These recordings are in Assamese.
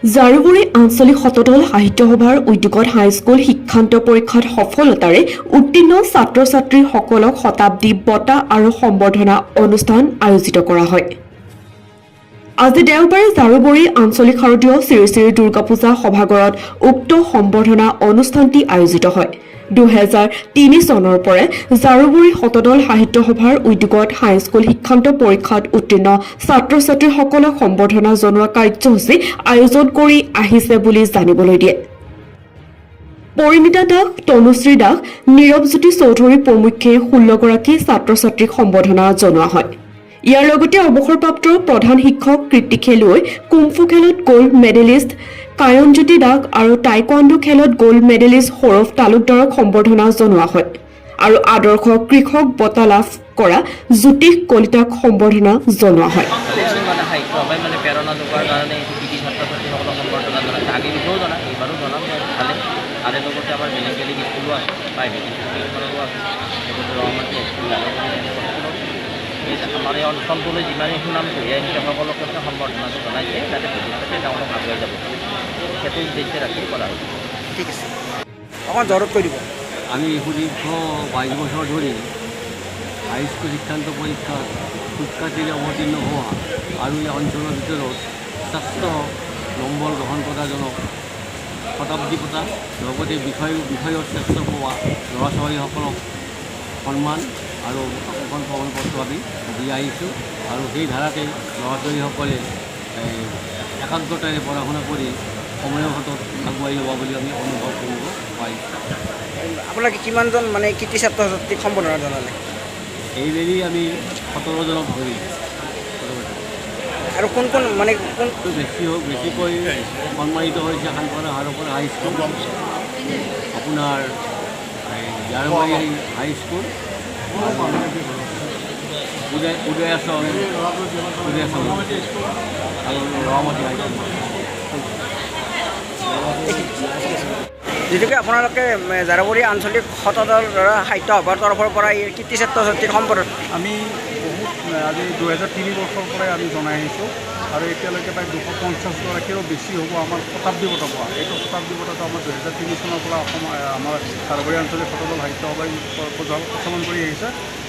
জাৰুগুৰি আঞ্চলিক শতদল সাহিত্য সভাৰ উদ্যোগত হাইস্কুল শিক্ষান্ত পৰীক্ষাত সফলতাৰে উত্তীৰ্ণ ছাত্ৰ ছাত্ৰীসকলক শতাব্দী বঁটা আৰু সম্বৰ্ধনা অনুষ্ঠান আয়োজিত কৰা হয়। আজি দেওবাৰে জাৰুগুৰি আঞ্চলিক শাৰদীয় শ্ৰী শ্ৰী দুৰ্গা পূজা সভাগৃহত উক্ত সম্বৰ্ধনা অনুষ্ঠানটি আয়োজিত হয়। 2003 চনৰ পৰা জাৰুগুৰি শতদল সাহিত্য সভাৰ উদ্যোগত হাইস্কুল শিক্ষান্ত পৰীক্ষাত উত্তীৰ্ণ ছাত্ৰ ছাত্ৰীসকলক সম্বৰ্ধনা জনোৱা কাৰ্যসূচী আয়োজন কৰি আহিছে বুলি জানিবলৈ দিয়ে। পৰিণীতা দাস, তনুশ্ৰী দাস, নীৰৱজ্যোতি চৌধুৰী প্ৰমুখ্যে 16গৰাকী ছাত্ৰ ছাত্ৰীক সম্বৰ্ধনা জনোৱা হয়। ইয়াৰ লগতে অৱসৰপ্ৰাপ্ত প্ৰধান শিক্ষক, কৃতি খেলুৱৈ, কুমফু খেলত গ'ল্ড মেডেলিষ্ট কায়নজ্যোতি দাস আৰু টাইকোৱাণ্ডো খেলত গ'ল্ড মেডেলিষ্ট সৌৰভ তালুকদাৰক সম্বৰ্ধনা জনোৱা হয় আৰু আদৰ্শ কৃষক বঁটা লাভ কৰা জ্যোতিষ কলিতাক সম্বৰ্ধনা জনোৱা হয়। আমাৰ এই অঞ্চলটোলৈ যিমানেই সুনাম কঢ়িয়াই আনিছে সকলোকে সম্বৰ্ধনাটো জনাইছে, যাতে ভৱিষ্যতে তেওঁলোক আগুৱাই যাব সেইটো উদ্দেশ্যে ৰাখি কৰা হৈছে। ঠিক আছে, অকণমান জৰত কৈ দিব। আমি সুদীৰ্ঘ 22 বছৰ ধৰি হাইস্কুল শিক্ষান্ত পৰীক্ষাত সুখ্যাতিৰে অৱতীৰ্ণ হোৱা আৰু এই অঞ্চলৰ ভিতৰত শ্ৰেষ্ঠ নম্বৰ গ্ৰহণ কৰাজনক শতাব্দী বঁটা লগতে বিষয়ৰ শ্ৰেষ্ঠ পোৱা ল'ৰা ছোৱালীসকলক সন্মান আৰু এখন প্ৰমাণপত্ৰ আমি দি আহিছোঁ আৰু সেই ধাৰাতে ল'ৰা ছোৱালীসকলে একাগ্ৰতাৰে পঢ়া শুনা কৰি সময়ৰ হাতত আগুৱাই ল'ব বুলি আমি অনুভৱ কৰিব পাৰিছোঁ। আপোনালোকে কিমানজন মানে কৃতি ছাত্ৰ ছাত্ৰীক সম্বৰ্ধনা জনালে? এইবেলি আমি 17জনক ধৰি আৰু কোন কোন মানে কোন বেছিকৈ সন্মানিত হৈছে খানপাৰা হাৰপৰা হাইস্কুল, আপোনাৰ জাৰুবাৰী হাইস্কুল, উদয়াচল আৰু ৰঙামাটি হাইস্কুল। যিটোকে আপোনালোকে জাৰুগুৰি আঞ্চলিক শতদল সাহিত্য সভাৰ তৰফৰ পৰা এই কৃতি ছাত্ৰ ছাত্ৰীক সম্বৰ্ধনা আমি বহুত আজি 2003 বৰ্ষৰ পৰাই আমি জনাই আহিছোঁ আৰু এতিয়ালৈকে প্ৰায় 250গৰাকীৰো বেছি হ'ব আমাৰ শতাব্দী বঁটা পোৱা। এইটো শতাব্দী বঁটাটো আমাৰ 2003 চনৰ পৰা আমাৰ জাৰুগুৰি আঞ্চলিক শতদল সাহিত্য সভাই প্ৰচলন কৰি আহিছে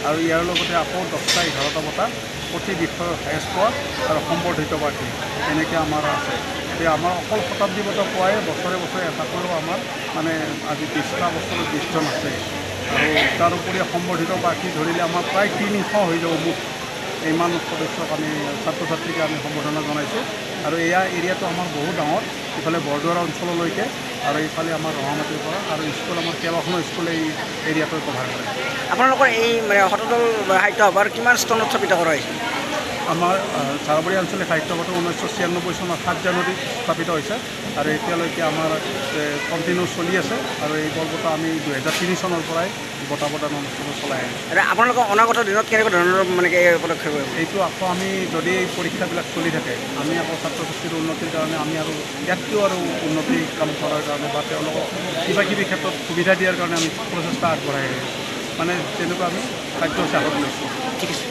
আৰু ইয়াৰ লগতে আকৌ 10টা 11টা বঁটা প্ৰতি বিষয়ৰ হায়েষ্ট পোৱা আৰু সম্বৰ্ধিত প্ৰাৰ্থী এনেকৈ আমাৰ আছে। এতিয়া আমাৰ অকল শতাব্দী বঁটা পোৱাই বছৰে বছৰে এটাকৈও আমাৰ মানে আজি 20টা বছৰত 20জন আছে আৰু তাৰোপৰি সম্বৰ্ধিত প্ৰাৰ্থী ধৰিলে আমাৰ প্ৰায় 300 হৈ যাব মুঠ। ইমান সদস্যক আমি ছাত্ৰ ছাত্ৰীকে আমি সম্বৰ্ধনা জনাইছোঁ আৰু এয়া এৰিয়াটো আমাৰ বহুত ডাঙৰ, ইফালে বৰদোৱাৰা অঞ্চললৈকে আৰু এইফালে আমাৰ ৰঙামাটিৰ পৰা আৰু স্কুল আমাৰ কেইবাখনো স্কুলে এই এৰিয়াটো কভাৰ কৰে। আপোনালোকৰ এই মানে শতদল সাহিত্য সভাৰ কিমান চনত স্থাপিত কৰা হৈছে? আমাৰ জাৰুগুৰি আঞ্চলিক সাহিত্য সভাটো 1996 চনৰ 7 জানুৱাৰীত স্থাপিত হৈছে আৰু এতিয়ালৈকে আমাৰ কণ্টিনিউ চলি আছে আৰু এই বঁটা আমি 2003 চনৰ পৰাই বঁটা প্ৰদান অনুষ্ঠান চলাই আহিছোঁ। আৰু আপোনালোকৰ অনাগত দিনত কেনেকুৱা ধৰণৰ মানে পদক্ষেপ কৰিব? এইটো আকৌ আমি যদি এই পৰীক্ষাবিলাক চলি থাকে আমি আকৌ ছাত্ৰ ছাত্ৰীৰ উন্নতিৰ কাৰণে আমি আৰু ইয়াতকৈও আৰু উন্নতি কাম কৰাৰ কাৰণে বা তেওঁলোকক কিবা কিবি ক্ষেত্ৰত সুবিধা দিয়াৰ কাৰণে আমি প্ৰচেষ্টা আগবঢ়াই আহিছোঁ। মানে তেনেকুৱা আমি কাৰ্যসূচী হাতত লৈছোঁ। ঠিক আছে।